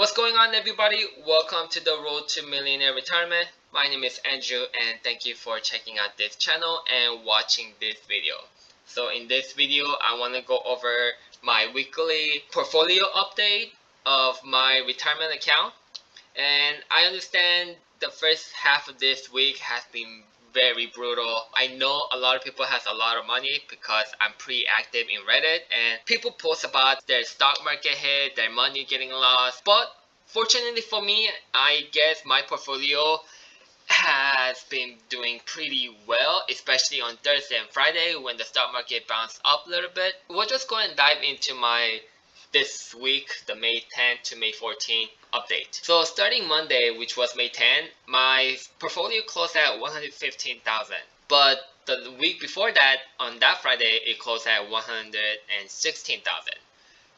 What's going on, everybody? Welcome to the Road to Millionaire Retirement. My name is Andrew, and thank you for checking out this channel and watching this video. So in this video, I want to go over my weekly portfolio update of my retirement account. And I understand the first half of this week has been very brutal. I know a lot of people has a lot of money because I'm pretty active in Reddit, and people post about their stock market hit, their money getting lost. But fortunately for me, I guess my portfolio has been doing pretty well, especially on Thursday and Friday when the stock market bounced up a little bit. We'll just go and dive into my this week, the May 10th to May 14th update. So starting Monday, which was May 10th, my portfolio closed at 115,000. But the week before that, on that Friday, it closed at 116,000.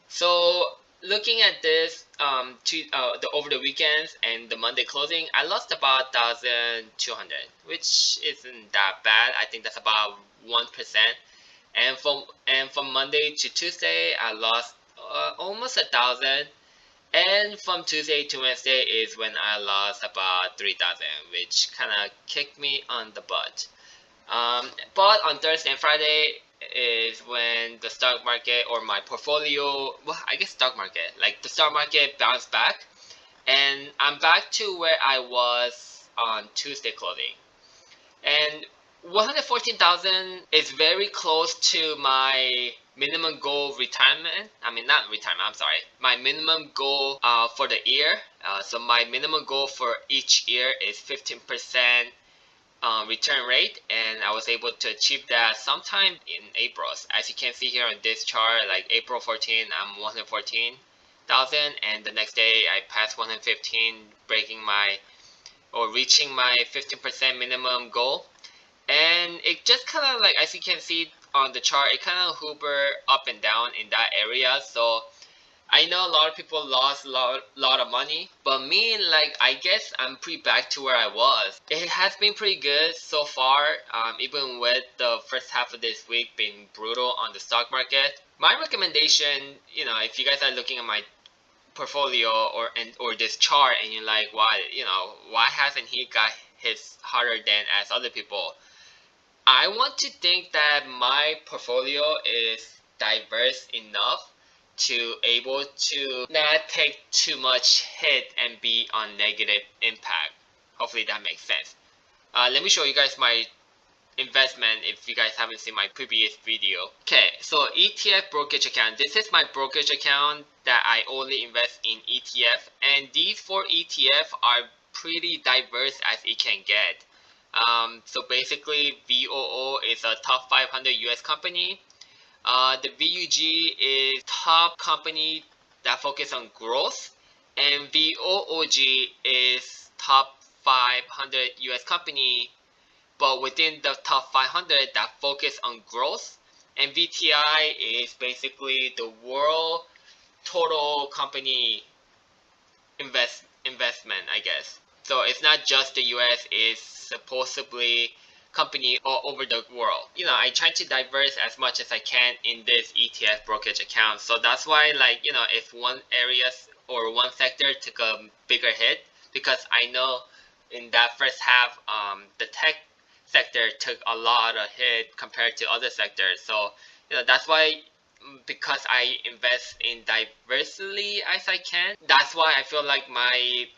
So looking at this, over the weekends and the Monday closing, I lost about 1,200, which isn't that bad. I think that's about 1%. And from Monday to Tuesday, I lost almost 1,000. And from Tuesday to Wednesday is when I lost about 3,000, which kind of kicked me on the butt. But on Thursday and Friday is when the stock market or my portfolio, well, I guess stock market, like the stock market bounced back, and I'm back to where I was on Tuesday closing. And 114,000 is very close to my minimum goal retirement. I mean, not retirement, I'm sorry. My minimum goal for the year. So my minimum goal for each year is 15% return rate, and I was able to achieve that sometime in April. As you can see here on this chart, like April 14, I'm 114,000, and the next day I passed 115, breaking my or reaching my 15% minimum goal. And it just kind of like, as you can see on the chart, it kind of hover up and down in that area. So I know a lot of people lost a lot of money, but me, like, I guess I'm pretty back to where I was. It has been pretty good so far, even with the first half of this week being brutal on the stock market. My recommendation, if you guys are looking at my portfolio or this chart and you're like, why hasn't he got his harder than as other people? I want to think that my portfolio is diverse enough to able to not take too much hit and be on negative impact. Hopefully that makes sense. Let me show you guys my investment if you guys haven't seen my previous video. Okay, so ETF brokerage account. This is my brokerage account that I only invest in ETF, and these 4 ETF are pretty diverse as it can get. So basically, VOO is a top 500 US company. The VUG is top company that focus on growth, and VOOG is top 500 US company, but within the top 500 that focus on growth. And VTI is basically the world total company investment, I guess. So it's not just the US, it's supposedly company all over the world. I try to diverse as much as I can in this ETF brokerage account. So that's why, like, if one area or one sector took a bigger hit, because I know in that first half, the tech sector took a lot of hit compared to other sectors. So, that's why, because I invest in diversity as I can, that's why I feel like my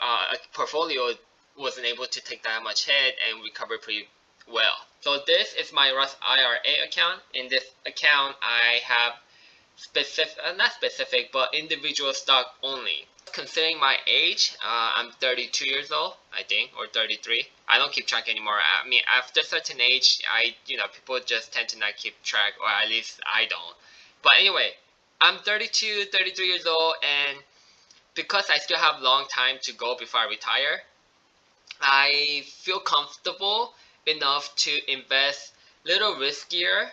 portfolio wasn't able to take that much hit and recover pretty well. So this is my Roth IRA account. In this account, I have not specific, but individual stock only. Considering my age, I'm 32 years old, I think, or 33. I don't keep track anymore. I mean, after a certain age, people just tend to not keep track, or at least I don't. But anyway, I'm 32, 33 years old, and because I still have long time to go before I retire, I feel comfortable enough to invest a little riskier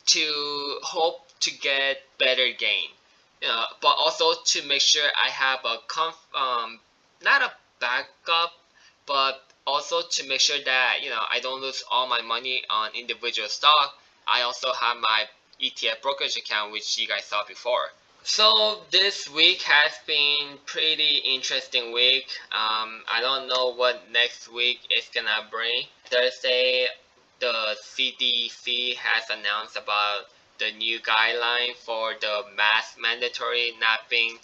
to hope to get better gain. But also to make sure I have a not a backup, but also to make sure that I don't lose all my money on individual stock. I also have my ETF brokerage account, which you guys saw before. So this week has been pretty interesting week. I don't know what next week is gonna bring. Thursday, the CDC has announced about the new guideline for the mask mandatory not being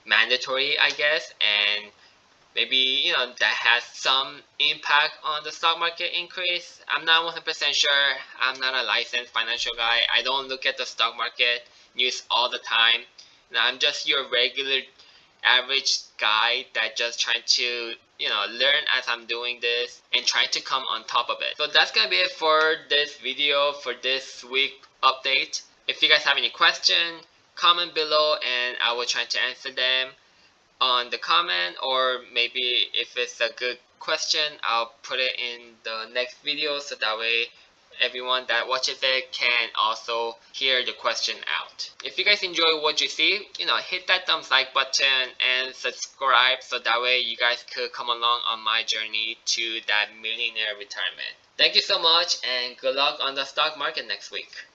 mandatory, I guess, and maybe that has some impact on the stock market increase. I'm not 100% sure. I'm not a licensed financial guy. I don't look at the stock market news all the time. Now, I'm just your regular average guy that just trying to learn as I'm doing this and trying to come on top of it. So that's gonna be it for this video, for this week update. If you guys have any question, comment below and I will try to answer them on the comment, or maybe if it's a good question I'll put it in the next video so that way everyone that watches it can also hear the question out. If you guys enjoy what you see, hit that thumbs like button and subscribe so that way you guys could come along on my journey to that millionaire retirement. Thank you so much and good luck on the stock market next week.